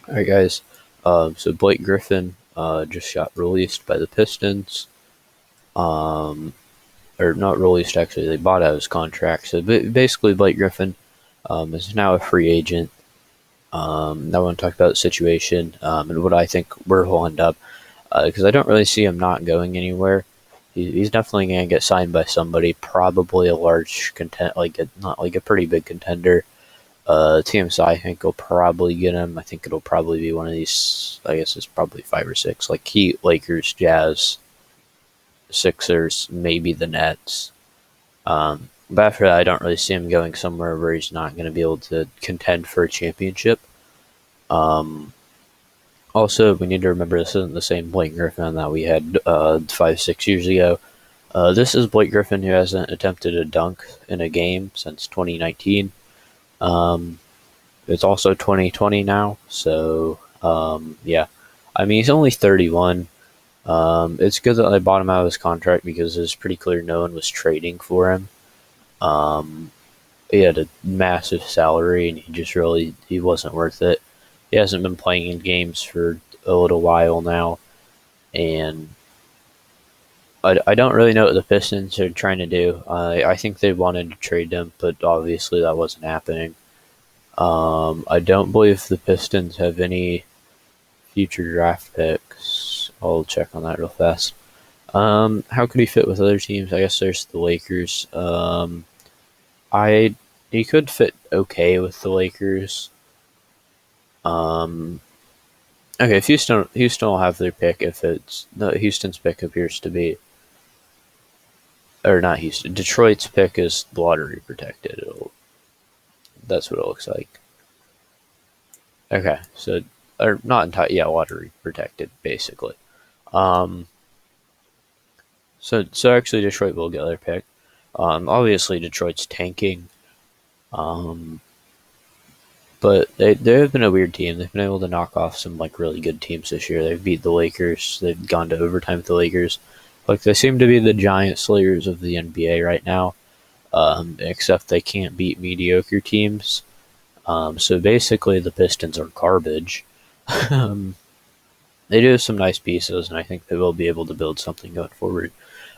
All right, guys. So Blake Griffin just got released by the Pistons, um, or not released actually. They bought out his contract. So basically, Blake Griffin is now a free agent. Now I want to talk about the situation and what I think where he'll end up, because I don't really see him not going anywhere. He's definitely going to get signed by somebody, probably a large content, not like a pretty big contender. TMSI, I think will probably get him. I think it'll probably be one of these. I guess it's probably five or six, like Heat, Lakers, Jazz, Sixers, maybe the Nets. But after that, I don't really see him going somewhere where he's not going to be able to contend for a championship. Um, Also, we need to remember this isn't the same Blake Griffin that we had 5, 6 years ago. This is Blake Griffin who hasn't attempted a dunk in a game since 2019. Um, It's also 2020 now, so yeah. I mean, he's only 31. It's good that they bought him out of his contract because it was pretty clear no one was trading for him. Um, he had a massive salary, and he wasn't worth it. He hasn't been playing in games for a little while now, and I don't really know what the Pistons are trying to do. I think they wanted to trade him, but obviously that wasn't happening. I don't believe the Pistons have any future draft picks. I'll check on that real fast. How could he fit with other teams? I guess there's the Lakers. I He could fit okay with the Lakers. Um, okay, if Houston will have their pick if it's no Houston's pick appears to be or not Houston. Detroit's pick is lottery protected. That's what it looks like. Okay, so or not entirely, yeah, lottery protected basically. Um, so actually Detroit will get their pick. Obviously Detroit's tanking. Um, but they have been a weird team. They've been able to knock off some like really good teams this year. They've beat the Lakers. They've gone to overtime with the Lakers. Like they seem to be the giant slayers of the NBA right now. Except they can't beat mediocre teams. So basically, the Pistons are garbage. um, they do have some nice pieces, and I think they will be able to build something going forward.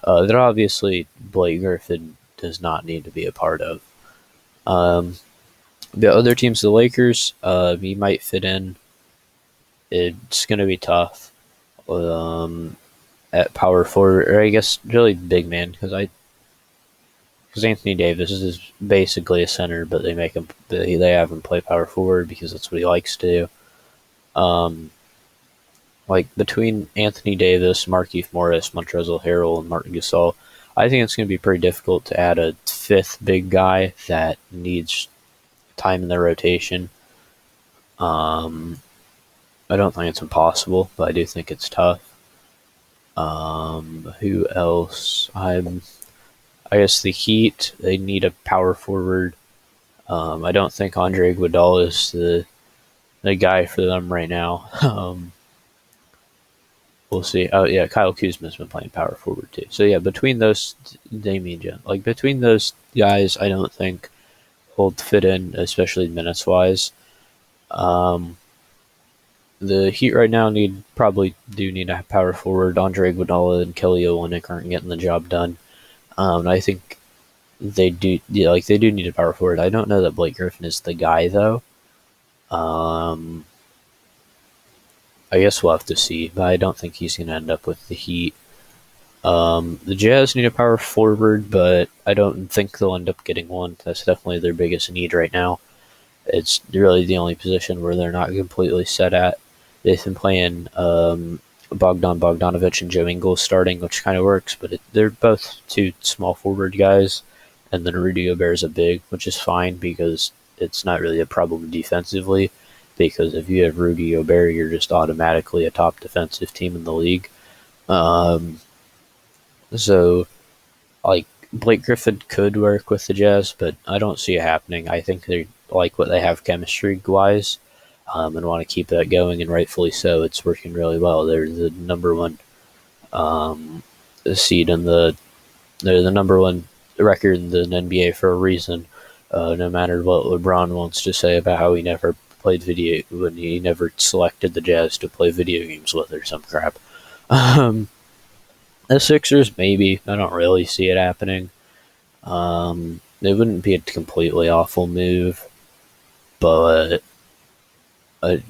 That obviously Blake Griffin does not need to be a part of. Um, the other teams, the Lakers, he might fit in. It's going to be tough at power forward, or I guess really big man, because Anthony Davis is basically a center, but they have him play power forward because that's what he likes to do. Like between Anthony Davis, Markieff Morris, Montrezl Harrell, and Martin Gasol, I think it's going to be pretty difficult to add a fifth big guy that needs time in the rotation. Um, I don't think it's impossible, but I do think it's tough. Who else? I guess the Heat. They need a power forward. I don't think Andre Iguodala is the guy for them right now. We'll see. Oh yeah, Kyle Kuzma's been playing power forward too. So yeah, between those, Damian Jones, like between those guys, I don't think will fit in, especially minutes wise. Um, the Heat right now probably do need a power forward. Andre Iguodala and Kelly Olynyk aren't getting the job done. I think they do. Yeah, like they do need a power forward. I don't know that Blake Griffin is the guy though. Um, I guess we'll have to see, but I don't think he's going to end up with the Heat. The Jazz need a power forward, but I don't think they'll end up getting one. That's definitely their biggest need right now. It's really the only position where they're not completely set at. They've been playing Bogdan Bogdanovic and Joe Ingles starting, which kind of works, but they're both two small forward guys, and then Rudy Gobert is a big, which is fine because it's not really a problem defensively. Because if you have Rudy Gobert, you're just automatically a top defensive team in the league. Um, so, like, Blake Griffin could work with the Jazz, but I don't see it happening. I think they like what they have chemistry wise, and want to keep that going, and rightfully so. It's working really well. They're the number one um, seed in they're the number one record in the NBA for a reason. No matter what LeBron wants to say about how he never played video when he never selected the Jazz to play video games with or some crap. Um, the Sixers, maybe. I don't really see it happening. It wouldn't be a completely awful move, but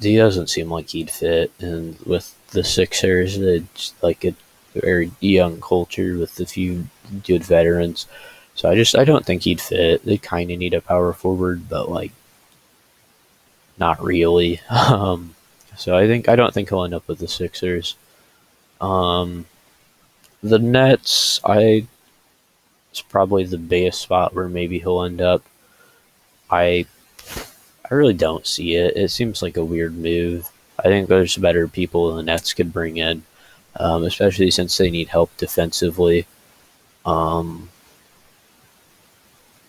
he doesn't seem like he'd fit. And with the Sixers, it's like a very young culture with a few good veterans. So I don't think he'd fit. They kind of need a power forward, but like not really. So I don't think he'll end up with the Sixers. Um, the Nets, it's probably the biggest spot where maybe he'll end up. I I really don't see it. It seems like a weird move. I think there's better people the Nets could bring in, especially since they need help defensively. Um,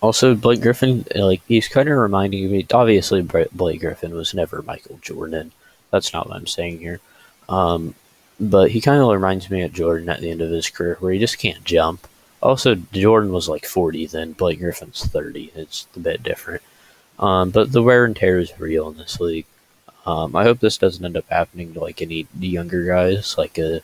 Also, Blake Griffin, like he's kind of reminding me. Obviously, Blake Griffin was never Michael Jordan. That's not what I'm saying here. Um, but he kind of reminds me of Jordan at the end of his career, where he just can't jump. Also, Jordan was like 40 then. Blake Griffin's 30. It's a bit different. But the wear and tear is real in this league. I hope this doesn't end up happening to like any younger guys, like a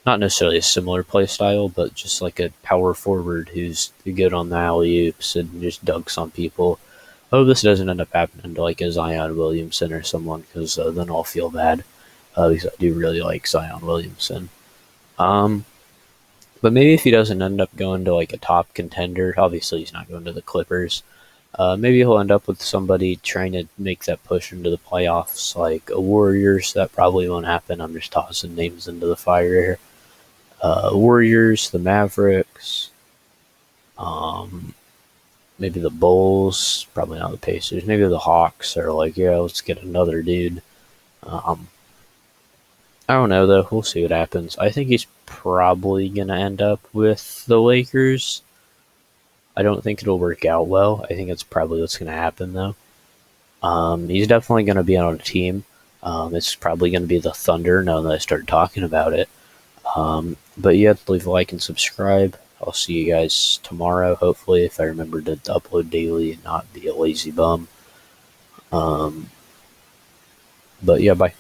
not necessarily a similar play style, but just like a power forward who's good on the alley oops and just dunks on people. I hope this doesn't end up happening to like a Zion Williamson or someone, because then I'll feel bad. Because I do really like Zion Williamson. Um, but maybe if he doesn't end up going to like a top contender, obviously he's not going to the Clippers. Maybe he'll end up with somebody trying to make that push into the playoffs, like a Warriors. That probably won't happen. I'm just tossing names into the fire here. Warriors, the Mavericks, um, maybe the Bulls, probably not the Pacers, maybe the Hawks are like, yeah, let's get another dude. Um, I don't know though. We'll see what happens. I think he's probably gonna end up with the Lakers. I don't think it'll work out well. I think it's probably what's gonna happen though. He's definitely gonna be on a team. It's probably gonna be the Thunder now that I start talking about it. But yeah, leave a like and subscribe. I'll see you guys tomorrow, hopefully, if I remember to upload daily and not be a lazy bum. But yeah, bye.